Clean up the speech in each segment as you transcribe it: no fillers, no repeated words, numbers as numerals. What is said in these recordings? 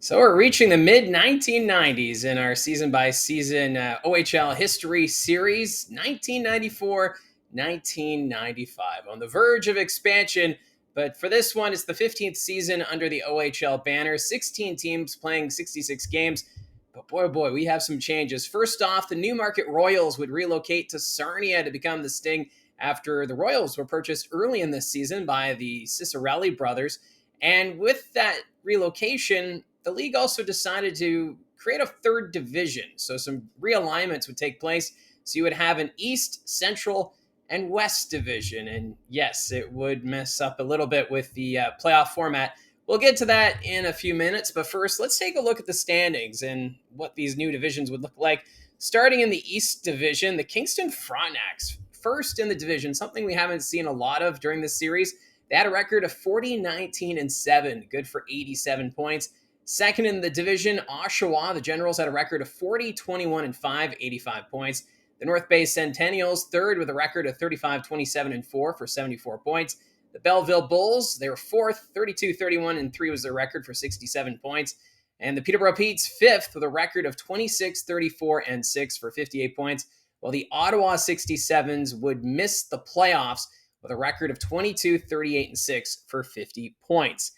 So we're reaching the mid 1990s in our season by season OHL History series 1994 1995. On the verge of expansion, but for this one, it's the 15th season under the OHL banner, 16 teams playing 66 games. But boy, oh boy, we have some changes. First off, the Newmarket Royals would relocate to Sarnia to become the Sting after the Royals were purchased early in this season by the Cicerelli brothers. And with that relocation, the league also decided to create a third division. So some realignments would take place. So you would have an East, Central, and West division. And yes, it would mess up a little bit with the playoff format. We'll get to that in a few minutes. But first, let's take a look at the standings and what these new divisions would look like. Starting in the East Division, the Kingston Frontenacs, first in the division, something we haven't seen a lot of during this series. They had a record of 40, 19, and 7, good for 87 points. Second in the division, Oshawa, the Generals, had a record of 40, 21, and 5, 85 points. The North Bay Centennials, third with a record of 35, 27, and 4 for 74 points. The Belleville Bulls, they were fourth, 32, 31, and 3 was their record for 67 points. And the Peterborough Petes, fifth with a record of 26, 34, and 6 for 58 points. While the Ottawa 67s would miss the playoffs with a record of 22, 38, and 6 for 50 points.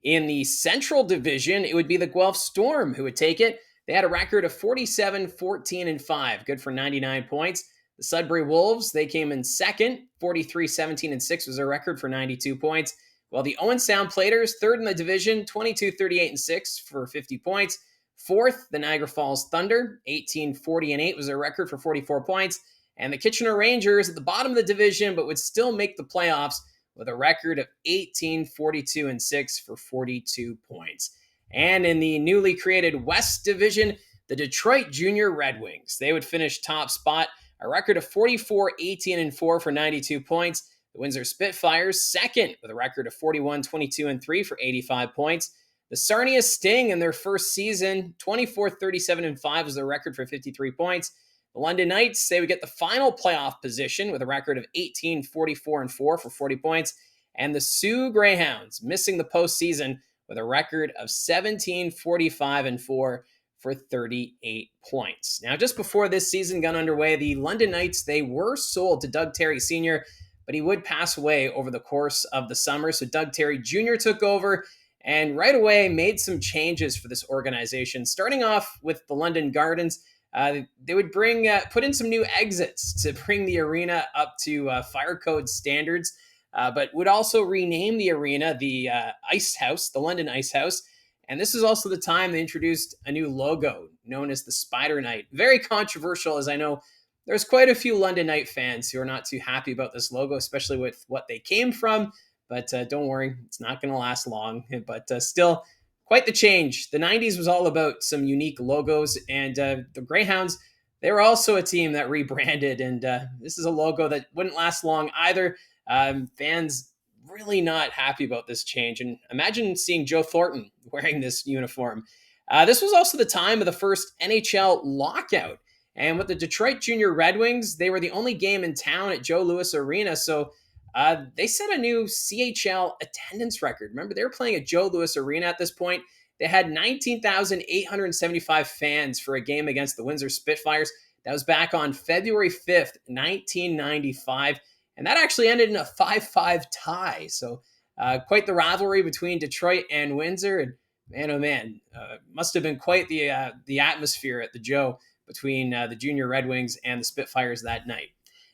In the Central Division, it would be the Guelph Storm who would take it. They had a record of 47, 14, and 5, good for 99 points. The Sudbury Wolves, they came in second, 43, 17, and 6 was their record for 92 points. While the Owen Sound Platers, third in the division, 22, 38, and 6 for 50 points. Fourth, the Niagara Falls Thunder, 18, 40, and 8 was their record for 44 points. And the Kitchener Rangers at the bottom of the division, but would still make the playoffs with a record of 18, 42, and 6 for 42 points. And in the newly created West Division, the Detroit Junior Red Wings, they would finish top spot, a record of 44, 18, and 4 for 92 points. The Windsor Spitfires, second with a record of 41, 22, and 3 for 85 points. The Sarnia Sting in their first season, 24, 37, and 5 was their record for 53 points. The London Knights, they would get the final playoff position with a record of 18, 44, and 4 for 40 points. And the Sioux Greyhounds missing the postseason with a record of 17, 45, and 4 for 38 points. Now, just before this season got underway, the London Knights, they were sold to Doug Terry Sr., but he would pass away over the course of the summer. So Doug Terry Jr. took over and right away made some changes for this organization, starting off with the London Gardens. They would put in some new exits to bring the arena up to fire code standards, but would also rename the arena the Ice House, the London Ice House. And this is also the time they introduced a new logo known as the Spider Knight. Very controversial, as I know there's quite a few London Knight fans who are not too happy about this logo, especially with what they came from. But don't worry, it's not going to last long. But still, quite the change. The 90s was all about some unique logos, and the Greyhounds, they were also a team that rebranded, and this is a logo that wouldn't last long either. Fans really not happy about this change, and imagine seeing Joe Thornton wearing this uniform. This was also the time of the first NHL lockout, and with the Detroit Junior Red Wings, they were the only game in town at Joe Louis Arena, so they set a new CHL attendance record. Remember, they were playing at Joe Louis Arena at this point. They had 19,875 fans for a game against the Windsor Spitfires. That was back on February 5th, 1995. And that actually ended in a 5-5 tie. So quite the rivalry between Detroit and Windsor. And man, oh man, must have been quite the atmosphere at the Joe between the Junior Red Wings and the Spitfires that night.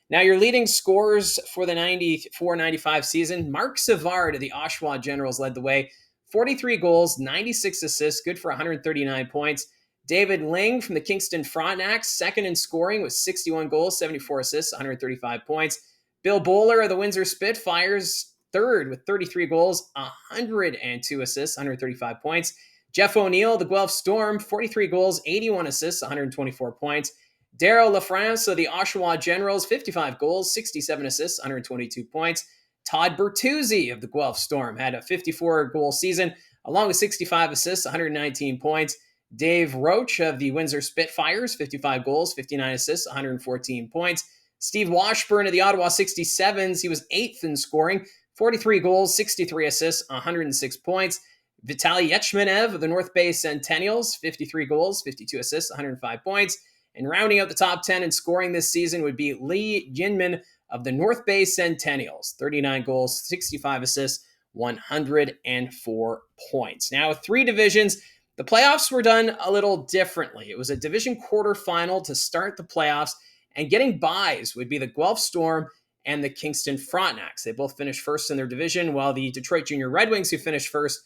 Now, your leading scorers for the 94-95 season, Mark Savard of the Oshawa Generals led the way. 43 goals, 96 assists, good for 139 points. David Ling from the Kingston Frontenacs, second in scoring with 61 goals, 74 assists, 135 points. Bill Bowler of the Windsor Spitfires, third with 33 goals, 102 assists, 135 points. Jeff O'Neill, the Guelph Storm, 43 goals, 81 assists, 124 points. Daryl LaFrance of the Oshawa Generals, 55 goals, 67 assists, 122 points. Todd Bertuzzi of the Guelph Storm had a 54-goal season, along with 65 assists, 119 points. Dave Roach of the Windsor Spitfires, 55 goals, 59 assists, 114 points. Steve Washburn of the Ottawa 67s, he was eighth in scoring, 43 goals, 63 assists, 106 points. Vitaly Yechmanev of the North Bay Centennials, 53 goals, 52 assists, 105 points. And rounding out the top 10 in scoring this season would be Lee Jinmin of the North Bay Centennials, 39 goals, 65 assists, 104 points. Now, with 3 divisions, the playoffs were done a little differently. It was a division quarterfinal to start the playoffs, and getting byes would be the Guelph Storm and the Kingston Frontenacs. They both finished first in their division, while the Detroit Junior Red Wings, who finished first,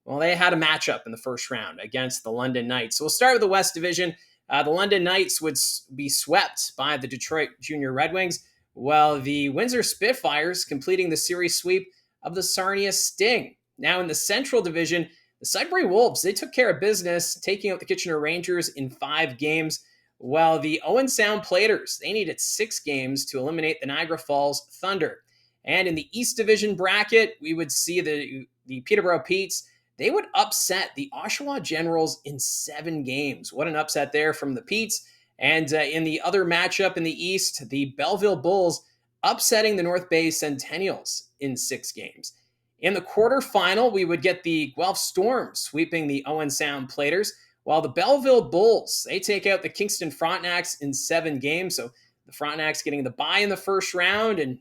well, they had a matchup in the first round against the London Knights. So we'll start with the West Division. The London Knights would be swept by the Detroit Junior Red Wings, while the Windsor Spitfires completing the series sweep of the Sarnia Sting. Now in the Central Division, the Sudbury Wolves, they took care of business, taking out the Kitchener Rangers in 5 games, while the Owen Sound Platers, they needed 6 games to eliminate the Niagara Falls Thunder. And in the East Division bracket, we would see the Peterborough Petes, they would upset the Oshawa Generals in 7 games. What an upset there from the Petes. And in the other matchup in the East, the Belleville Bulls upsetting the North Bay Centennials in 6 games. In the quarterfinal, we would get the Guelph Storm sweeping the Owen Sound Platers, while the Belleville Bulls, they take out the Kingston Frontenacs in 7 games. So the Frontenacs getting the bye in the first round and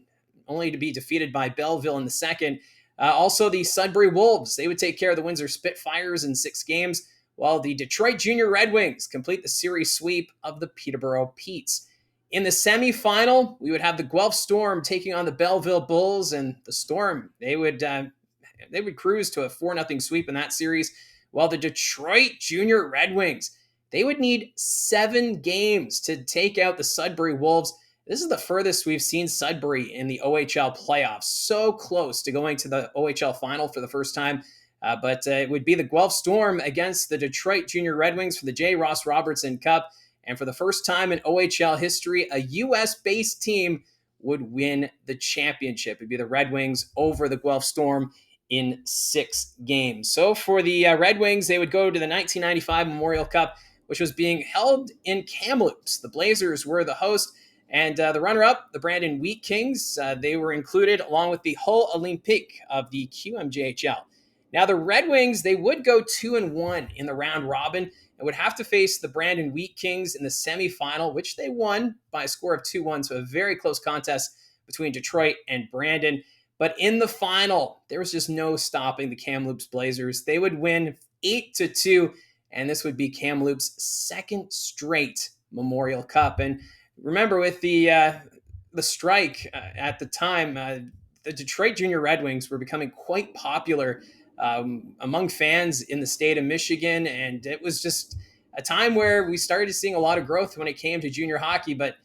only to be defeated by Belleville in the second. Also, the Sudbury Wolves, they would take care of the Windsor Spitfires in 6 games, while the Detroit Junior Red Wings complete the series sweep of the Peterborough Petes. In the semifinal, we would have the Guelph Storm taking on the Belleville Bulls, and the Storm, they would cruise to a 4-0 sweep in that series, while the Detroit Junior Red Wings, they would need 7 games to take out the Sudbury Wolves. This is the furthest we've seen Sudbury in the OHL playoffs. So close to going to the OHL final for the first time. But it would be the Guelph Storm against the Detroit Junior Red Wings for the J. Ross Robertson Cup. And for the first time in OHL history, a U.S.-based team would win the championship. It'd be the Red Wings over the Guelph Storm in 6 games. So for the Red Wings, they would go to the 1995 Memorial Cup, which was being held in Kamloops. The Blazers were the host. And the runner-up, the Brandon Wheat Kings, they were included along with the Hull Olympique of the QMJHL. Now, the Red Wings, they would go 2-1 in the round robin and would have to face the Brandon Wheat Kings in the semifinal, which they won by a score of 2-1, so a very close contest between Detroit and Brandon. But in the final, there was just no stopping the Kamloops Blazers. They would win 8-2, and this would be Kamloops' 2nd straight Memorial Cup. And remember, with the strike at the time, the Detroit Junior Red Wings were becoming quite popular among fans in the state of Michigan, and it was just a time where we started seeing a lot of growth when it came to junior hockey. But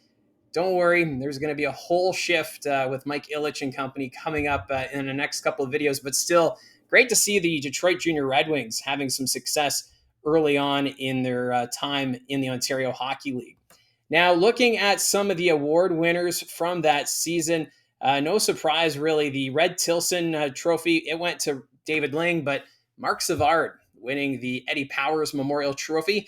don't worry, there's going to be a whole shift with Mike Ilitch and company coming up in the next couple of videos. But still, great to see the Detroit Junior Red Wings having some success early on in their time in the Ontario Hockey League. Now, looking at some of the award winners from that season, no surprise, really. The Red Tilson Trophy, it went to David Ling, but Mark Savard winning the Eddie Powers Memorial Trophy.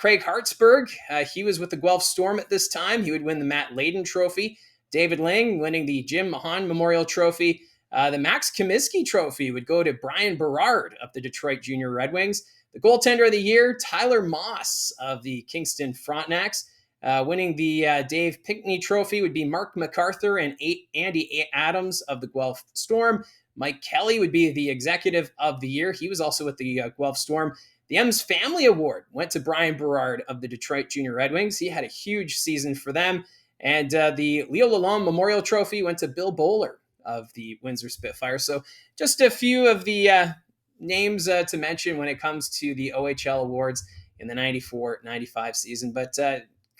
Craig Hartsburg, he was with the Guelph Storm at this time. He would win the Matt Layden Trophy. David Ling winning the Jim Mahan Memorial Trophy. The Max Comiskey Trophy would go to Brian Berard of the Detroit Junior Red Wings. The Goaltender of the Year, Tyler Moss of the Kingston Frontenacs. Winning the Dave Pinkney Trophy would be Mark MacArthur and Andy Adams of the Guelph Storm. Mike Kelly would be the Executive of the Year. He was also with the Guelph Storm. The M's Family Award went to Brian Berard of the Detroit Junior Red Wings. He had a huge season for them. And the Leo Lalonde Memorial Trophy went to Bill Bowler of the Windsor Spitfires. So just a few of the names to mention when it comes to the OHL awards in the 94-95 season. But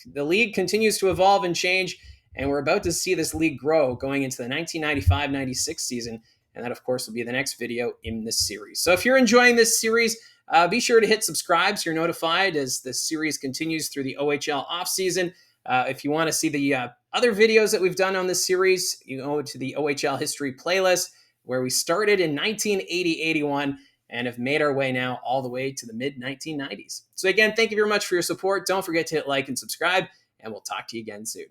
the league continues to evolve and change, and we're about to see this league grow going into the 1995-96 season, and that, of course, will be the next video in this series. So if you're enjoying this series, be sure to hit subscribe so you're notified as the series continues through the OHL offseason. If you want to see the other videos that we've done on this series, you go to the OHL History playlist, where we started in 1980-81, and have made our way now all the way to the mid-1990s. So again, thank you very much for your support. Don't forget to hit like and subscribe, and we'll talk to you again soon.